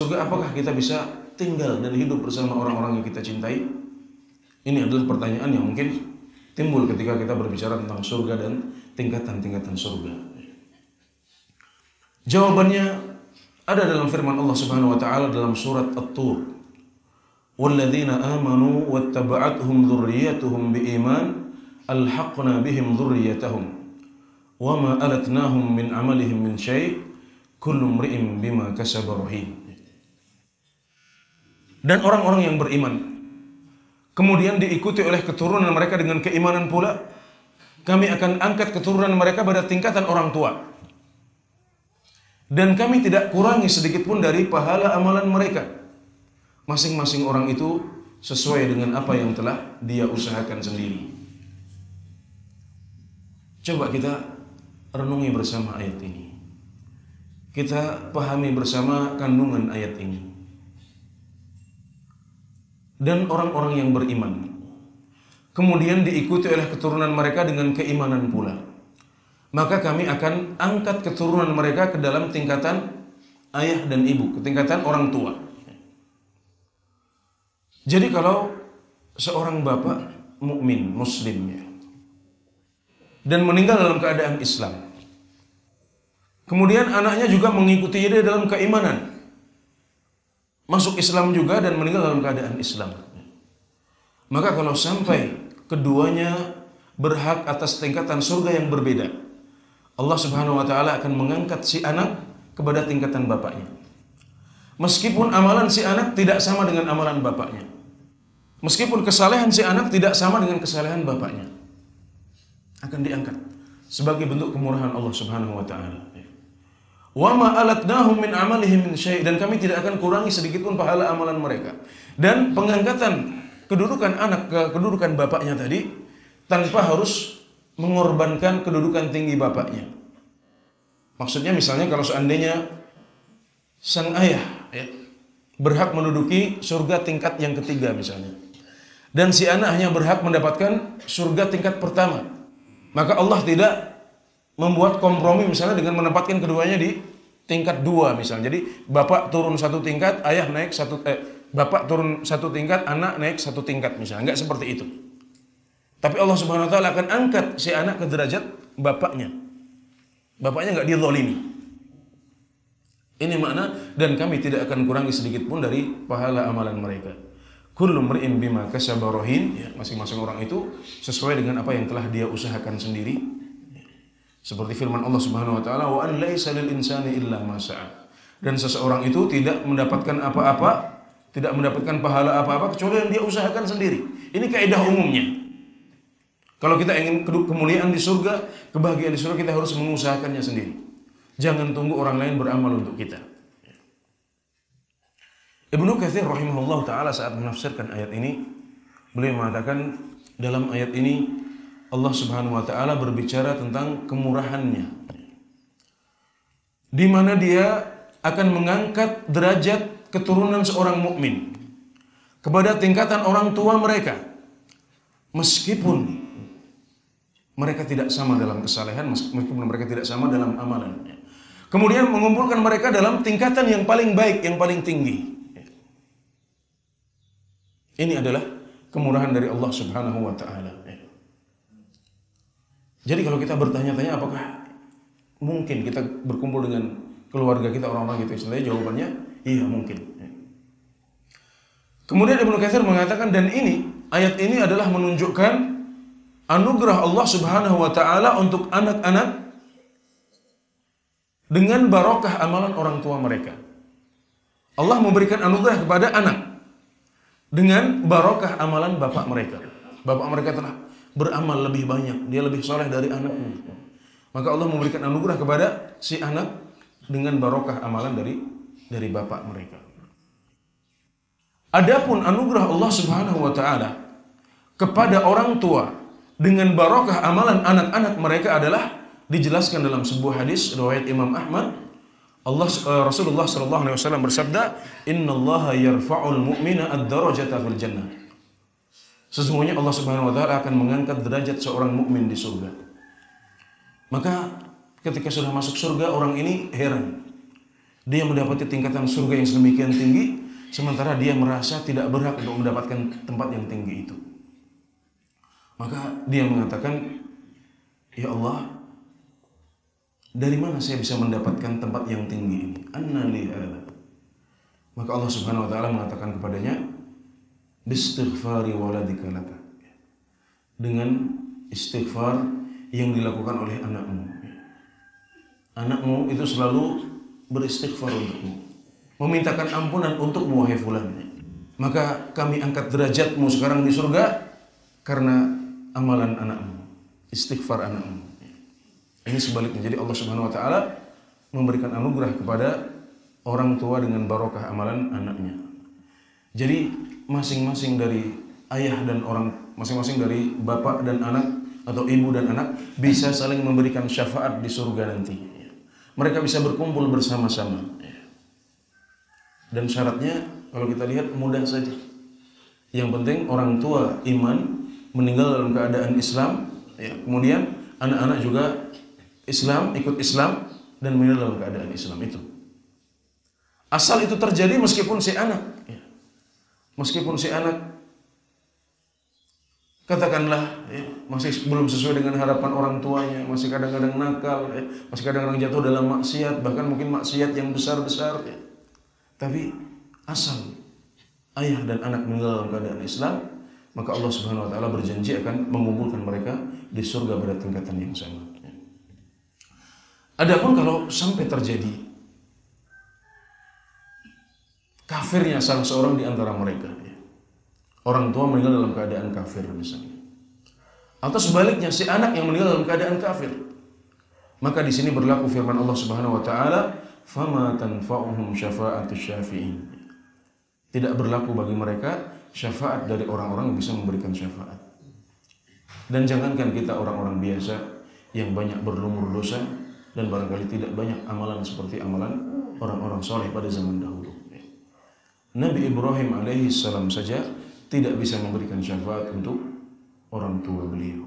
surga, apakah kita bisa tinggal dan hidup bersama orang-orang yang kita cintai? Ini adalah pertanyaan yang mungkin timbul ketika kita berbicara tentang surga dan tingkatan-tingkatan surga. Jawabannya ada dalam firman Allah Subhanahu wa taala dalam surat At-Tur. "Walladzina amanu wattaba'athum dzurriyyatuhum biiman alhaqna bihim dzurriyyatahum wama alatnahum min amalihim min syai' kullu imri'in bima kasaba rahin." Dan orang-orang yang beriman kemudian diikuti oleh keturunan mereka dengan keimanan pula, kami akan angkat keturunan mereka pada tingkatan orang tua. Dan kami tidak kurangi sedikit pun dari pahala amalan mereka. Masing-masing orang itu sesuai dengan apa yang telah dia usahakan sendiri. Coba kita renungi bersama ayat ini. Kita pahami bersama kandungan ayat ini. Dan orang-orang yang beriman kemudian diikuti oleh keturunan mereka dengan keimanan pula, maka kami akan angkat keturunan mereka ke dalam tingkatan ayah dan ibu, ke tingkatan orang tua. Jadi kalau seorang bapak mukmin muslim ya, dan meninggal dalam keadaan Islam, kemudian anaknya juga mengikuti dia dalam keimanan, masuk Islam juga dan meninggal dalam keadaan Islam, maka kalau sampai keduanya berhak atas tingkatan surga yang berbeda, Allah Subhanahu wa taala akan mengangkat si anak kepada tingkatan bapaknya. Meskipun amalan si anak tidak sama dengan amalan bapaknya, meskipun kesalehan si anak tidak sama dengan kesalehan bapaknya, akan diangkat sebagai bentuk kemurahan Allah Subhanahu wa taala. Wa ma alatnahum min amalihim min syai', dan kami tidak akan kurangi sedikit pun pahala amalan mereka. Dan pengangkatan kedudukan anak ke kedudukan bapaknya tadi tanpa harus mengorbankan kedudukan tinggi bapaknya. Maksudnya misalnya kalau seandainya sang ayah ya, berhak menduduki surga tingkat yang ketiga misalnya, dan si anak hanya berhak mendapatkan surga tingkat pertama, maka Allah tidak membuat kompromi misalnya dengan menempatkan keduanya di tingkat 2 misalnya. Jadi bapak turun satu tingkat, ayah naik bapak turun satu tingkat, anak naik satu tingkat misalnya. Enggak seperti itu. Tapi Allah Subhanahu wa taala akan angkat si anak ke derajat bapaknya. Bapaknya enggak dizalimi. Ini makna, dan kami tidak akan kurangi sedikit pun dari pahala amalan mereka. Kullu mri'in bima kasaba rahin, ya, masing-masing orang itu sesuai dengan apa yang telah dia usahakan sendiri. Seperti firman Allah Subhanahu wa taala, wa an laisa lil insani illa ma sa'a. Dan seseorang itu tidak mendapatkan apa-apa, tidak mendapatkan pahala apa-apa kecuali yang dia usahakan sendiri. Ini kaidah umumnya. Kalau kita ingin kemuliaan di surga, kebahagiaan di surga, kita harus mengusahakannya sendiri. Jangan tunggu orang lain beramal untuk kita. Ibnu Katsir rahimahullah taala saat menafsirkan ayat ini, beliau mengatakan dalam ayat ini Allah Subhanahu wa taala berbicara tentang kemurahannya, di mana dia akan mengangkat derajat keturunan seorang mukmin kepada tingkatan orang tua mereka, meskipun mereka tidak sama dalam kesalehan, meskipun mereka tidak sama dalam amalan. Kemudian mengumpulkan mereka dalam tingkatan yang paling baik, yang paling tinggi. Ini adalah kemurahan dari Allah Subhanahu wa taala. Jadi kalau kita bertanya-tanya apakah mungkin kita berkumpul dengan keluarga kita, orang-orang kita istilahnya, jawabannya iya mungkin. Kemudian Ibnu Katsir mengatakan, dan ini ayat ini adalah menunjukkan anugerah Allah Subhanahu wa taala untuk anak-anak dengan barokah amalan orang tua mereka. Allah memberikan anugerah kepada anak dengan barokah amalan bapak mereka. Bapak mereka telah beramal lebih banyak, dia lebih soleh dari anaknya. Maka Allah memberikan anugerah kepada si anak dengan barokah amalan dari bapak mereka. Adapun anugerah Allah Subhanahu wa taala kepada orang tua dengan barokah amalan anak-anak mereka adalah dijelaskan dalam sebuah hadis riwayat Imam Ahmad. Rasulullah sallallahu alaihi wasallam bersabda, "Innallaha yarfa'ul mu'mina ad-darajata fil jannah." Sesungguhnya Allah Subhanahu wa taala akan mengangkat derajat seorang mukmin di surga. Maka ketika sudah masuk surga, orang ini heran. Dia mendapati tingkatan surga yang sedemikian tinggi, sementara dia merasa tidak berhak untuk mendapatkan tempat yang tinggi itu. Maka dia mengatakan, ya Allah, dari mana saya bisa mendapatkan tempat yang tinggi ini? Anna li hadza. Maka Allah Subhanahu wa taala mengatakan kepadanya, bistighfari waladika laka. Dengan istighfar yang dilakukan oleh anakmu. Anakmu itu selalu beristighfar untukmu, memintakan ampunan untukmu, wahai fulan. Maka kami angkat derajatmu sekarang di surga karena amalan anakmu, istighfar anakmu. Ini sebaliknya. Jadi Allah Subhanahu wa taala memberikan anugerah kepada orang tua dengan barokah amalan anaknya. Jadi masing-masing dari ayah dan masing-masing dari bapak dan anak atau ibu dan anak bisa saling memberikan syafaat di surga nanti. Mereka bisa berkumpul bersama-sama. Dan syaratnya kalau kita lihat mudah saja. Yang penting orang tua iman, meninggal dalam keadaan Islam, ya. Kemudian anak-anak juga Islam, ikut Islam dan meninggal dalam keadaan Islam itu. Asal itu terjadi meskipun si anak, ya. Meskipun si anak katakanlah ya, masih belum sesuai dengan harapan orang tuanya, masih kadang-kadang nakal, ya, masih kadang-kadang jatuh dalam maksiat, bahkan mungkin maksiat yang besar-besar. Ya. Tapi asal ayah dan anak meninggal dalam keadaan Islam, maka Allah Subhanahu wa taala berjanji akan mengumpulkan mereka di surga pada tingkatan yang sama. Ya. Adapun kalau sampai terjadi kafirnya salah seorang di antara mereka, ya. Orang tua meninggal dalam keadaan kafir misalnya. Atau sebaliknya si anak yang meninggal dalam keadaan kafir. Maka di sini berlaku firman Allah Subhanahu wa taala, "Fama tanfa'uhum syafa'atus syafi'in." Tidak berlaku bagi mereka syafaat dari orang-orang yang bisa memberikan syafaat. Dan jangankan kita orang-orang biasa yang banyak berlumur dosa dan barangkali tidak banyak amalan seperti amalan orang-orang soleh pada zaman dahulu. Nabi Ibrahim alaihi salam saja tidak bisa memberikan syafaat untuk orang tua beliau.